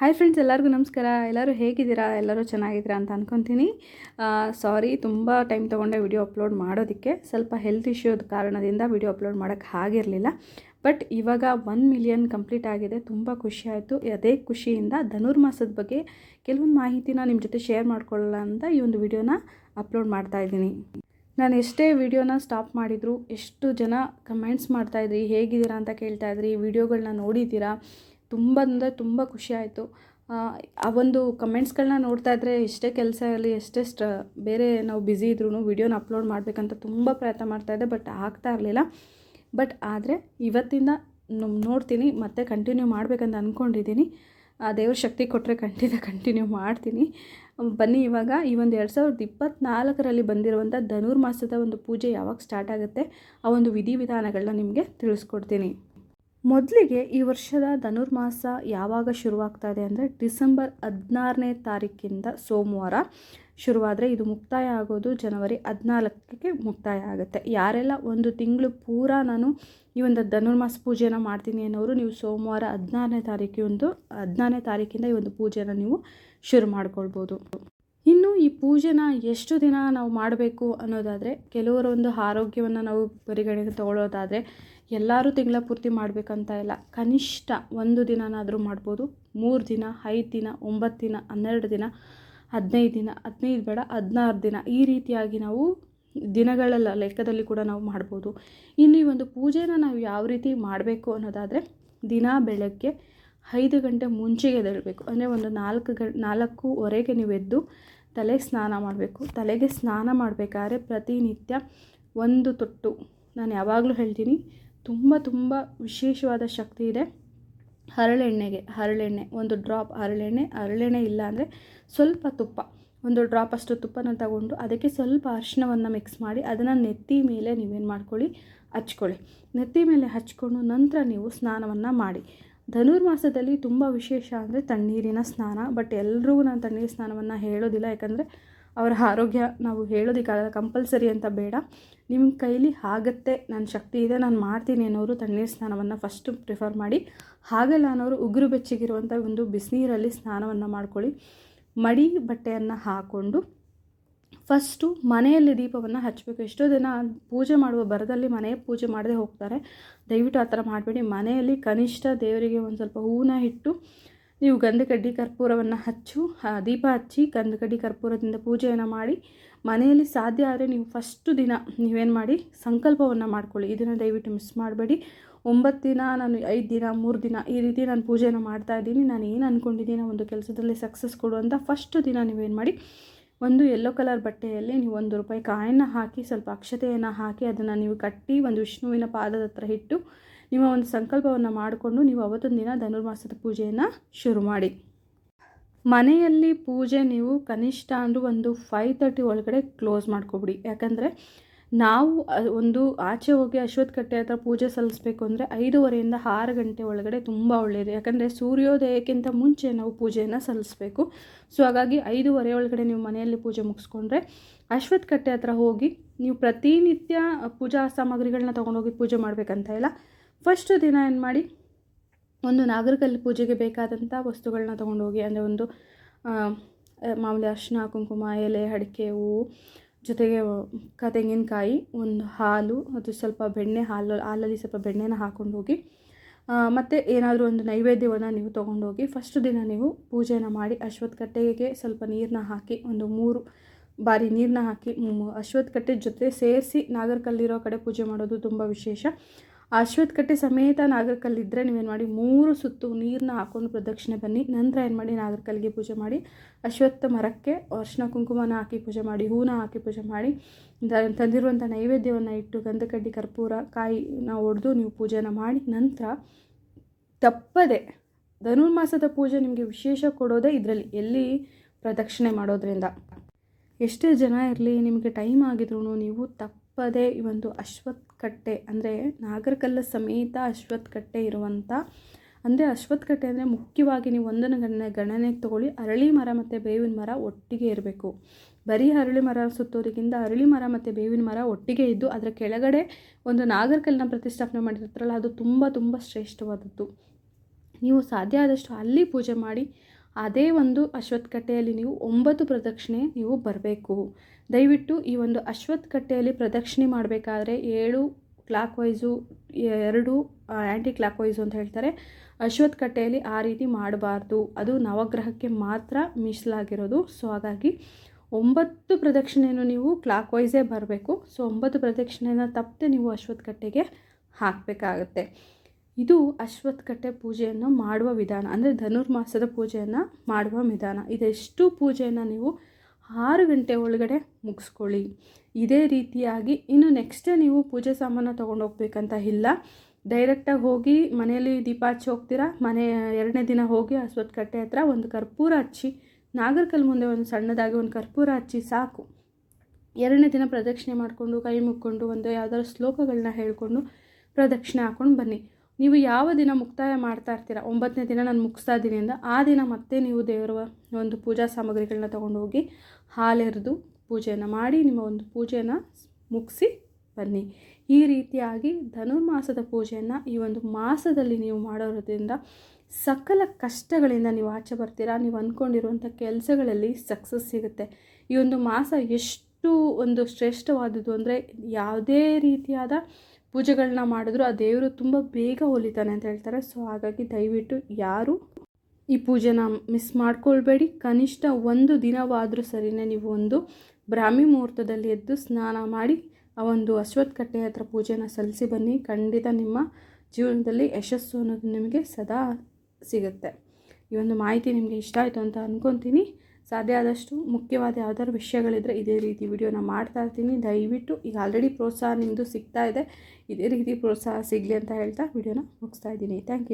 Hi friends, ಎಲ್ಲರಿಗೂ ನಮಸ್ಕಾರ. ಎಲ್ಲರೂ ಹೇಗಿದ್ದೀರಾ? ಎಲ್ಲರೂ ಚೆನ್ನಾಗಿದ್ದೀರಾ ಅಂತ ಅಂದ್ಕೊತೀನಿ. ಸಾರಿ, ತುಂಬ ಟೈಮ್ ತೊಗೊಂಡೆ ವಿಡಿಯೋ ಅಪ್ಲೋಡ್ ಮಾಡೋದಕ್ಕೆ. ಸ್ವಲ್ಪ ಹೆಲ್ತ್ ಇಶ್ಯೂದ ಕಾರಣದಿಂದ ವಿಡಿಯೋ ಅಪ್ಲೋಡ್ ಮಾಡೋಕ್ಕೆ ಆಗಿರಲಿಲ್ಲ. ಬಟ್ ಇವಾಗ 1 ಮಿಲಿಯನ್ ಕಂಪ್ಲೀಟ್ ಆಗಿದೆ. ತುಂಬ ಖುಷಿ ಆಯಿತು. ಅದೇ ಖುಷಿಯಿಂದ ಧನುರ್ಮಾಸದ ಬಗ್ಗೆ ಕೆಲವೊಂದು ಮಾಹಿತಿನ ನಿಮ್ಮ ಜೊತೆ ಶೇರ್ ಮಾಡ್ಕೊಳ್ಳೋಣ ಅಂತ ಈ ಒಂದು ವಿಡಿಯೋನ ಅಪ್ಲೋಡ್ ಮಾಡ್ತಾಯಿದ್ದೀನಿ. ನಾನು ಎಷ್ಟೇ ವಿಡಿಯೋನ ಸ್ಟಾಪ್ ಮಾಡಿದ್ರು ಎಷ್ಟು ಜನ ಕಮೆಂಟ್ಸ್ ಮಾಡ್ತಾಯಿದ್ರಿ, ಹೇಗಿದ್ದೀರಾ ಅಂತ ಕೇಳ್ತಾಯಿದ್ರಿ, ವಿಡಿಯೋಗಳನ್ನ ನೋಡಿದ್ದೀರಾ. ತುಂಬ ಅಂದರೆ ತುಂಬ ಖುಷಿ ಆಯಿತು. ಆ ಒಂದು ಕಮೆಂಟ್ಸ್ಗಳನ್ನ ನೋಡ್ತಾ ಇದ್ದರೆ ಎಷ್ಟೇ ಕೆಲಸ ಇರಲಿ, ಎಷ್ಟೇ ಬೇರೆ ನಾವು ಬ್ಯುಸಿ ಇದ್ರೂ ವಿಡಿಯೋನ ಅಪ್ಲೋಡ್ ಮಾಡಬೇಕಂತ ತುಂಬ ಪ್ರಯತ್ನ ಮಾಡ್ತಾಯಿದ್ದೆ. ಬಟ್ ಆಗ್ತಾ ಇರಲಿಲ್ಲ. ಬಟ್ ಆದರೆ ಇವತ್ತಿಂದ ನೋಡ್ತೀನಿ, ಮತ್ತೆ ಕಂಟಿನ್ಯೂ ಮಾಡಬೇಕಂತ ಅಂದ್ಕೊಂಡಿದ್ದೀನಿ. ದೇವ್ರ ಶಕ್ತಿ ಕೊಟ್ಟರೆ ಕಂಟಿನ್ಯೂ ಮಾಡ್ತೀನಿ. ಬನ್ನಿ, ಇವಾಗ ಈ ಒಂದು 2024ರಲ್ಲಿ ಬಂದಿರುವಂಥ ಧನುರ್ಮಾಸದ ಒಂದು ಪೂಜೆ ಯಾವಾಗ ಸ್ಟಾರ್ಟ್ ಆಗುತ್ತೆ, ಆ ಒಂದು ವಿಧಿವಿಧಾನಗಳನ್ನ ನಿಮಗೆ ತಿಳಿಸ್ಕೊಡ್ತೀನಿ. ಮೊದಲಿಗೆ ಈ ವರ್ಷದ ಧನುರ್ಮಾಸ ಯಾವಾಗ ಶುರುವಾಗ್ತಾ ಇದೆ ಅಂದರೆ ಡಿಸೆಂಬರ್ 16ನೇ ತಾರೀಕಿಂದ ಸೋಮವಾರ ಶುರುವಾದರೆ ಇದು ಮುಕ್ತಾಯ ಆಗೋದು ಜನವರಿ 14ಕ್ಕೆ ಮುಕ್ತಾಯ ಆಗುತ್ತೆ. ಯಾರೆಲ್ಲ ಒಂದು ತಿಂಗಳು ಪೂರ ನಾನು ಈ ಒಂದು ಧನುರ್ಮಾಸ ಪೂಜೆನ ಮಾಡ್ತೀನಿ ಅನ್ನೋರು, ನೀವು ಸೋಮವಾರ 16ನೇ ತಾರೀಕಿಂದ ಈ ಒಂದು ಪೂಜೆನ ನೀವು ಶುರು ಮಾಡ್ಕೊಳ್ಬೋದು. ಇನ್ನು ಈ ಪೂಜೆನ ಎಷ್ಟು ದಿನ ನಾವು ಮಾಡಬೇಕು ಅನ್ನೋದಾದರೆ, ಕೆಲವರ ಒಂದು ಆರೋಗ್ಯವನ್ನು ನಾವು ಪರಿಗಣನೆಗೆ ತಗೊಳ್ಳೋದಾದರೆ ಎಲ್ಲರೂ ತಿಂಗಳ ಪೂರ್ತಿ ಮಾಡಬೇಕಂತ ಇಲ್ಲ. ಕನಿಷ್ಠ 1 ದಿನನಾದರೂ ಮಾಡ್ಬೋದು. 3 ದಿನ, 5 ದಿನ, 9 ದಿನ, 12 ದಿನ, 15 ದಿನ, 15 ಬೇಡ 16 ದಿನ, ಈ ರೀತಿಯಾಗಿ ನಾವು ದಿನಗಳ ಲೆಕ್ಕದಲ್ಲಿ ಕೂಡ ನಾವು ಮಾಡ್ಬೋದು. ಇನ್ನು ಈ ಒಂದು ಪೂಜೆನ ನಾವು ಯಾವ ರೀತಿ ಮಾಡಬೇಕು ಅನ್ನೋದಾದರೆ, ದಿನ ಬೆಳಗ್ಗೆ 5 ಗಂಟೆ ಮುಂಚೆಗೆ ಎದ್ದೇಳಬೇಕು. ಅಂದರೆ ಒಂದು 4:15ಗೆ ನೀವು ಎದ್ದು ತಲೆಗೆ ಸ್ನಾನ ಮಾಡಬೇಕು. ತಲೆಗೆ ಸ್ನಾನ ಮಾಡಬೇಕಾದ್ರೆ ಪ್ರತಿನಿತ್ಯ ಒಂದು ತೊಟ್ಟು, ನಾನು ಯಾವಾಗಲೂ ಹೇಳ್ತೀನಿ, ತುಂಬ ವಿಶೇಷವಾದ ಶಕ್ತಿ ಇದೆ ಹರಳೆಣ್ಣೆ, ಒಂದು ಡ್ರಾಪ್ ಹರಳೆಣ್ಣೆ ಇಲ್ಲ ಅಂದರೆ ಸ್ವಲ್ಪ ತುಪ್ಪ, ಒಂದು ಡ್ರಾಪ್ ಅಷ್ಟು ತುಪ್ಪನ ತಗೊಂಡು ಅದಕ್ಕೆ ಸ್ವಲ್ಪ ಅರಿಶಿಣವನ್ನು ಮಿಕ್ಸ್ ಮಾಡಿ ಅದನ್ನು ನೆತ್ತಿ ಮೇಲೆ ನೀವೇನು ಮಾಡ್ಕೊಳ್ಳಿ, ಹಚ್ಕೊಳ್ಳಿ. ನೆತ್ತಿ ಮೇಲೆ ಹಚ್ಕೊಂಡು ನಂತರ ನೀವು ಸ್ನಾನವನ್ನು ಮಾಡಿ. ಧನುರ್ಮಾಸದಲ್ಲಿ ತುಂಬ ವಿಶೇಷ ಅಂದರೆ ತಣ್ಣೀರಿನ ಸ್ನಾನ. ಬಟ್ ಎಲ್ರಿಗೂ ನಾನು ತಣ್ಣೀರು ಸ್ನಾನವನ್ನು ಹೇಳೋದಿಲ್ಲ, ಯಾಕಂದರೆ ಅವರ ಆರೋಗ್ಯ ನಾವು ಹೇಳೋದಕ್ಕಾಗಲ್ಲ, ಕಂಪಲ್ಸರಿ ಅಂತ ಬೇಡ. ನಿಮ್ಮ ಕೈಲಿ ಆಗುತ್ತೆ, ನನ್ನ ಶಕ್ತಿ ಇದೆ, ನಾನು ಮಾಡ್ತೀನಿ ಅನ್ನೋರು ತಣ್ಣೀರು ಸ್ನಾನವನ್ನು ಫಸ್ಟು ಪ್ರಿಫರ್ ಮಾಡಿ. ಹಾಗಲ್ಲ ಅನ್ನೋರು ಉಗುರು ಬೆಚ್ಚಗಿರುವಂಥ ಒಂದು ಬಿಸಿನೀರಲ್ಲಿ ಸ್ನಾನವನ್ನು ಮಾಡ್ಕೊಳ್ಳಿ. ಮಡಿ ಬಟ್ಟೆಯನ್ನು ಹಾಕ್ಕೊಂಡು ಫಸ್ಟು ಮನೆಯಲ್ಲಿ ದೀಪವನ್ನು ಹಚ್ಚಬೇಕು. ಎಷ್ಟೋ ಜನ ಪೂಜೆ ಮಾಡುವ ಬರದಲ್ಲಿ ಮನೆಯ ಪೂಜೆ ಮಾಡದೆ ಹೋಗ್ತಾರೆ. ದಯವಿಟ್ಟು ಆ ಥರ ಮಾಡಬೇಡಿ. ಮನೆಯಲ್ಲಿ ಕನಿಷ್ಠ ದೇವರಿಗೆ ಒಂದು ಸ್ವಲ್ಪ ಹೂವನ್ನ ಇಟ್ಟು ನೀವು ಗಂಧಕಡ್ಡಿ ಕರ್ಪೂರವನ್ನು ದೀಪ ಹಚ್ಚಿ ಗಂಧಕಡ್ಡಿ ಕರ್ಪೂರದಿಂದ ಪೂಜೆಯನ್ನು ಮಾಡಿ. ಮನೆಯಲ್ಲಿ ಸಾಧ್ಯ ಆದರೆ ನೀವು ಫಸ್ಟು ದಿನ ನೀವೇನು ಮಾಡಿ, ಸಂಕಲ್ಪವನ್ನು ಮಾಡ್ಕೊಳ್ಳಿ. ಇದನ್ನು ದಯವಿಟ್ಟು ಮಿಸ್ ಮಾಡಬೇಡಿ. 9 ದಿನ, ನಾನು 5 ದಿನ, 3 ದಿನ ಈ ರೀತಿ ನಾನು ಪೂಜೆನ ಮಾಡ್ತಾಯಿದ್ದೀನಿ, ನಾನು ಏನು ಅಂದ್ಕೊಂಡಿದ್ದೀನಿ ಒಂದು ಕೆಲಸದಲ್ಲಿ ಸಕ್ಸಸ್ ಕೊಡುವಂಥ ಫಸ್ಟ್ ದಿನ ನೀವೇನು ಮಾಡಿ, ಒಂದು ಯೆಲ್ಲೋ ಕಲರ್ ಬಟ್ಟೆಯಲ್ಲಿ ನೀವು ₹1 ಕಾಯಿನ ಹಾಕಿ ಸ್ವಲ್ಪ ಅಕ್ಷತೆಯನ್ನು ಹಾಕಿ ಅದನ್ನು ನೀವು ಕಟ್ಟಿ ಒಂದು ವಿಷ್ಣುವಿನ ಪಾದದ ಹತ್ರ ಇಟ್ಟು ನಿಮ್ಮ ಒಂದು ಸಂಕಲ್ಪವನ್ನು ಮಾಡಿಕೊಂಡು ನೀವು ಅವತ್ತೊಂದು ದಿನ ಧನುರ್ಮಾಸದ ಪೂಜೆಯನ್ನು ಶುರು ಮಾಡಿ. ಮನೆಯಲ್ಲಿ ಪೂಜೆ ನೀವು ಕನಿಷ್ಠ ಅಂದರೂ ಒಂದು 5:30 ಒಳಗಡೆ ಕ್ಲೋಸ್ ಮಾಡ್ಕೊಬಿಡಿ. ಯಾಕಂದರೆ ನಾವು ಒಂದು ಆಚೆ ಹೋಗಿ ಅಶ್ವತ್ಥ ಕಟ್ಟೆ ಹತ್ರ ಪೂಜೆ ಸಲ್ಲಿಸಬೇಕು ಅಂದರೆ 5:30ಯಿಂದ 6 ಗಂಟೆ ಒಳಗಡೆ ತುಂಬ ಒಳ್ಳೆಯದು. ಯಾಕಂದರೆ ಸೂರ್ಯೋದಯಕ್ಕಿಂತ ಮುಂಚೆ ನಾವು ಪೂಜೆಯನ್ನು ಸಲ್ಲಿಸಬೇಕು. ಸೊ ಹಾಗಾಗಿ 5:30 ಒಳಗಡೆ ನೀವು ಮನೆಯಲ್ಲಿ ಪೂಜೆ ಮುಗಿಸ್ಕೊಂಡ್ರೆ ಅಶ್ವತ್ಥ ಕಟ್ಟೆ ಹತ್ರ ಹೋಗಿ ನೀವು ಪ್ರತಿನಿತ್ಯ ಪೂಜಾ ಸಾಮಗ್ರಿಗಳನ್ನ ತೊಗೊಂಡೋಗಿ ಪೂಜೆ ಮಾಡಬೇಕಂತ ಇಲ್ಲ. ಫಸ್ಟ್ ದಿನ ಏನು ಮಾಡಿ, ಒಂದು ನಾಗರಕಲ್ಲಿ ಪೂಜೆಗೆ ಬೇಕಾದಂಥ ವಸ್ತುಗಳನ್ನ ತೊಗೊಂಡೋಗಿ, ಅಂದರೆ ಒಂದು ಮಾಮೂಲಿ ಅರಿಶಿನ, ಕುಂಕುಮ, ಎಲೆ, ಅಡಿಕೆ, ಹೂವು, ಜೊತೆಗೆ ತೆಂಗಿನಕಾಯಿ, ಒಂದು ಹಾಲು, ಅದು ಸ್ವಲ್ಪ ಬೆಣ್ಣೆ, ಹಾಲಲ್ಲಿ ಸ್ವಲ್ಪ ಬೆಣ್ಣೆನ ಹಾಕ್ಕೊಂಡು ಹೋಗಿ, ಮತ್ತು ಏನಾದರೂ ಒಂದು ನೈವೇದ್ಯವನ್ನು ನೀವು ತೊಗೊಂಡೋಗಿ ಫಸ್ಟ್ ದಿನ ನೀವು ಪೂಜೆನ ಮಾಡಿ. ಅಶ್ವತ್ಥ ಕಟ್ಟೆಗೆ ಸ್ವಲ್ಪ ನೀರನ್ನ ಹಾಕಿ, ಒಂದು 3 ಬಾರಿ ನೀರನ್ನ ಹಾಕಿ ಅಶ್ವತ್ಥ ಕಟ್ಟೆ ಜೊತೆ ಸೇರಿಸಿ ನಾಗರಕಲ್ಲಿರೋ ಕಡೆ ಪೂಜೆ ಮಾಡೋದು ತುಂಬ ವಿಶೇಷ. ಅಶ್ವತ್ಥ ಕಟ್ಟೆ ಸಮೇತ ನಾಗರಕಲ್ಲಿದ್ದರೆ ನೀವೇನು ಮಾಡಿ, 3 ಸುತ್ತು ನೀರನ್ನ ಹಾಕ್ಕೊಂಡು ಪ್ರದಕ್ಷಿಣೆ ಬನ್ನಿ. ನಂತರ ಏನು ಮಾಡಿ, ನಾಗರಕಲ್ಲಿಗೆ ಪೂಜೆ ಮಾಡಿ, ಅಶ್ವತ್ಥ ಮರಕ್ಕೆ ಅರಿಶಿನ ಕುಂಕುಮನ ಹಾಕಿ ಪೂಜೆ ಮಾಡಿ, ಹೂವನ್ನ ಹಾಕಿ ಪೂಜೆ ಮಾಡಿ, ತಂದಿರುವಂಥ ನೈವೇದ್ಯವನ್ನು ಇಟ್ಟು ಗಂಧಕಡ್ಡಿ ಕರ್ಪೂರ ಕಾಯಿನ ಒಡೆದು ನೀವು ಪೂಜೆನ ಮಾಡಿ. ನಂತರ ತಪ್ಪದೆ ಧನುರ್ಮಾಸದ ಪೂಜೆ ನಿಮಗೆ ವಿಶೇಷ ಕೊಡೋದೇ ಇದರಲ್ಲಿ, ಎಲ್ಲಿ ಪ್ರದಕ್ಷಿಣೆ ಮಾಡೋದ್ರಿಂದ. ಎಷ್ಟೇ ಜನ ಇರಲಿ, ನಿಮಗೆ ಟೈಮ್ ಆಗಿದ್ರೂ ನೀವು ತಪ್ಪದೆ ಈ ಒಂದು ಅಶ್ವತ್ಥ ಕಟ್ಟೆ, ಅಂದರೆ ನಾಗರಕಲ್ಲ ಸಮೇತ ಅಶ್ವತ್ಥ ಕಟ್ಟೆ ಇರುವಂಥ, ಅಂದರೆ ಅಶ್ವತ್ಥ ಕಟ್ಟೆ ಅಂದರೆ ಮುಖ್ಯವಾಗಿ ನೀವು ಒಂದನ್ನು ಗಣನೆಗೆ ತೊಗೊಳ್ಳಿ, ಅರಳಿ ಮರ ಮತ್ತು ಬೇವಿನ ಮರ ಒಟ್ಟಿಗೆ ಇರಬೇಕು. ಬರೀ ಅರಳಿ ಮರ ಸುತ್ತೋದಕ್ಕಿಂತ ಅರಳಿ ಮರ ಮತ್ತು ಬೇವಿನ ಮರ ಒಟ್ಟಿಗೆ ಇದ್ದು ಅದರ ಕೆಳಗಡೆ ಒಂದು ನಾಗರಕಲ್ಲನ್ನ ಪ್ರತಿಷ್ಠಾಪನೆ ಮಾಡಿರ್ತಾರಲ್ಲ, ಅದು ತುಂಬ ಶ್ರೇಷ್ಠವಾದದ್ದು. ನೀವು ಸಾಧ್ಯ ಆದಷ್ಟು ಅಲ್ಲಿ ಪೂಜೆ ಮಾಡಿ ಅದೇ ಒಂದು ಅಶ್ವತ್ಥ ಕಟ್ಟೆಯಲ್ಲಿ ನೀವು 9 ಪ್ರದಕ್ಷಿಣೆ ನೀವು ಬರಬೇಕು. ದಯವಿಟ್ಟು ಈ ಒಂದು ಅಶ್ವತ್ಥ ಕಟ್ಟೆಯಲ್ಲಿ ಪ್ರದಕ್ಷಿಣೆ ಮಾಡಬೇಕಾದ್ರೆ 7 ಕ್ಲಾಕ್ ವೈಸು 2 ಆ್ಯಂಟಿ ಕ್ಲಾಕ್ ವೈಸು ಅಂತ ಹೇಳ್ತಾರೆ. ಅಶ್ವತ್ಥ ಕಟ್ಟೆಯಲ್ಲಿ ಆ ರೀತಿ ಮಾಡಬಾರ್ದು, ಅದು ನವಗ್ರಹಕ್ಕೆ ಮಾತ್ರ ಮೀಸಲಾಗಿರೋದು. ಸೊ ಹಾಗಾಗಿ 9 ಪ್ರದಕ್ಷಿಣೆಯನ್ನು ನೀವು ಕ್ಲಾಕ್ ವೈಸೇ ಬರಬೇಕು. ಸೊ 9 ಪ್ರದಕ್ಷಿಣೆನ ತಪ್ಪದೆ ನೀವು ಅಶ್ವತ್ಥ ಕಟ್ಟೆಗೆ ಹಾಕಬೇಕಾಗತ್ತೆ. ಇದು ಅಶ್ವತ್ಥ ಕಟ್ಟೆ ಪೂಜೆಯನ್ನು ಮಾಡುವ ವಿಧಾನ, ಅಂದರೆ ಧನುರ್ಮಾಸದ ಪೂಜೆಯನ್ನು ಮಾಡುವ ವಿಧಾನ. ಇದೆಷ್ಟು ಪೂಜೆಯನ್ನು ನೀವು 6 ಗಂಟೆ ಒಳಗಡೆ ಮುಗಿಸ್ಕೊಳ್ಳಿ. ಇದೇ ರೀತಿಯಾಗಿ ಇನ್ನು ನೆಕ್ಸ್ಟ್ ಡೇ ನೀವು ಪೂಜೆ ಸಾಮಾನು ತೊಗೊಂಡು ಹೋಗ್ಬೇಕಂತ ಇಲ್ಲ. ಡೈರೆಕ್ಟಾಗಿ ಹೋಗಿ ಮನೆಯಲ್ಲಿ ದೀಪ ಹಚ್ಚಿ ಹೋಗ್ತೀರಾ, ಮನೆ 2ನೇ ದಿನ ಹೋಗಿ ಅಶ್ವತ್ಥ ಕಟ್ಟೆ ಹತ್ರ ಒಂದು ಕರ್ಪೂರ ಹಚ್ಚಿ, ನಾಗರಕಲ್ ಮುಂದೆ ಒಂದು ಸಣ್ಣದಾಗಿ ಒಂದು ಕರ್ಪೂರ ಹಚ್ಚಿ ಸಾಕು. 2ನೇ ದಿನ ಪ್ರದಕ್ಷಿಣೆ ಮಾಡಿಕೊಂಡು ಕೈ ಮುಕ್ಕೊಂಡು ಒಂದು ಯಾವುದಾದ್ರು ಶ್ಲೋಕಗಳನ್ನ ಹೇಳ್ಕೊಂಡು ಪ್ರದಕ್ಷಿಣೆ ಹಾಕ್ಕೊಂಡು ಬನ್ನಿ. ನೀವು ಯಾವ ದಿನ ಮುಕ್ತಾಯ ಮಾಡ್ತಾ ಇರ್ತೀರ, 9ನೇ ದಿನ ನಾನು ಮುಗಿಸ್ತಾ ಇದ್ದೀನಿ ಅಂದ ಆ ದಿನ ಮತ್ತೆ ನೀವು ದೇವರ ಒಂದು ಪೂಜಾ ಸಾಮಗ್ರಿಗಳನ್ನ ತೊಗೊಂಡೋಗಿ ಹಾಲೆರೆದು ಪೂಜೆಯನ್ನು ಮಾಡಿ ನಿಮ್ಮ ಒಂದು ಪೂಜೆಯನ್ನು ಮುಗಿಸಿ ಬನ್ನಿ. ಈ ರೀತಿಯಾಗಿ ಧನುರ್ಮಾಸದ ಪೂಜೆಯನ್ನು ಈ ಒಂದು ಮಾಸದಲ್ಲಿ ನೀವು ಮಾಡೋದ್ರಿಂದ ಸಕಲ ಕಷ್ಟಗಳಿಂದ ನೀವು ಆಚೆ ಬರ್ತೀರಾ. ನೀವು ಅಂದ್ಕೊಂಡಿರುವಂಥ ಕೆಲಸಗಳಲ್ಲಿ ಸಕ್ಸಸ್ ಸಿಗುತ್ತೆ. ಈ ಒಂದು ಮಾಸ ಎಷ್ಟು ಒಂದು ಶ್ರೇಷ್ಠವಾದದ್ದು ಅಂದರೆ ಯಾವುದೇ ರೀತಿಯಾದ ಪೂಜೆಗಳನ್ನ ಮಾಡಿದ್ರು ಆ ದೇವರು ತುಂಬ ಬೇಗ ಒಲಿತಾನೆ ಅಂತ ಹೇಳ್ತಾರೆ. ಸೊ ಹಾಗಾಗಿ ದಯವಿಟ್ಟು ಯಾರು ಈ ಪೂಜೆನ ಮಿಸ್ ಮಾಡ್ಕೊಳ್ಬೇಡಿ. ಕನಿಷ್ಠ 1 ದಿನವಾದರೂ ಸರಿನೇ ನೀವು ಒಂದು ಬ್ರಾಹ್ಮಿ ಮುಹೂರ್ತದಲ್ಲಿ ಎದ್ದು ಸ್ನಾನ ಮಾಡಿ ಆ ಒಂದು ಅಶ್ವತ್ಥ ಕಟ್ಟೆ ಹತ್ರ ಪೂಜೆನ ಸಲ್ಲಿಸಿ ಬನ್ನಿ. ಖಂಡಿತ ನಿಮ್ಮ ಜೀವನದಲ್ಲಿ ಯಶಸ್ಸು ಅನ್ನೋದು ನಿಮಗೆ ಸದಾ ಸಿಗುತ್ತೆ. ಈ ಒಂದು ಮಾಹಿತಿ ನಿಮಗೆ ಇಷ್ಟ ಆಯಿತು ಅಂತ ಅಂದ್ಕೊತೀನಿ. ಸಾಧ್ಯ ಆದಷ್ಟು ಮುಖ್ಯವಾದ ಯಾವ್ದಾದ್ರು ವಿಷಯಗಳಿದ್ದರೆ ಇದೇ ರೀತಿ ವಿಡಿಯೋನ ಮಾಡ್ತಾ ಇರ್ತೀನಿ. ದಯವಿಟ್ಟು ಈಗ ಆಲ್ರೆಡಿ ಪ್ರೋತ್ಸಾಹ ನಿಮ್ಮದು ಸಿಗ್ತಾ ಇದೆ, ಇದೇ ರೀತಿ ಪ್ರೋತ್ಸಾಹ ಸಿಗಲಿ ಅಂತ ಹೇಳ್ತಾ ವಿಡಿಯೋನ ಮುಗಿಸ್ತಾ ಇದ್ದೀನಿ. Thank you.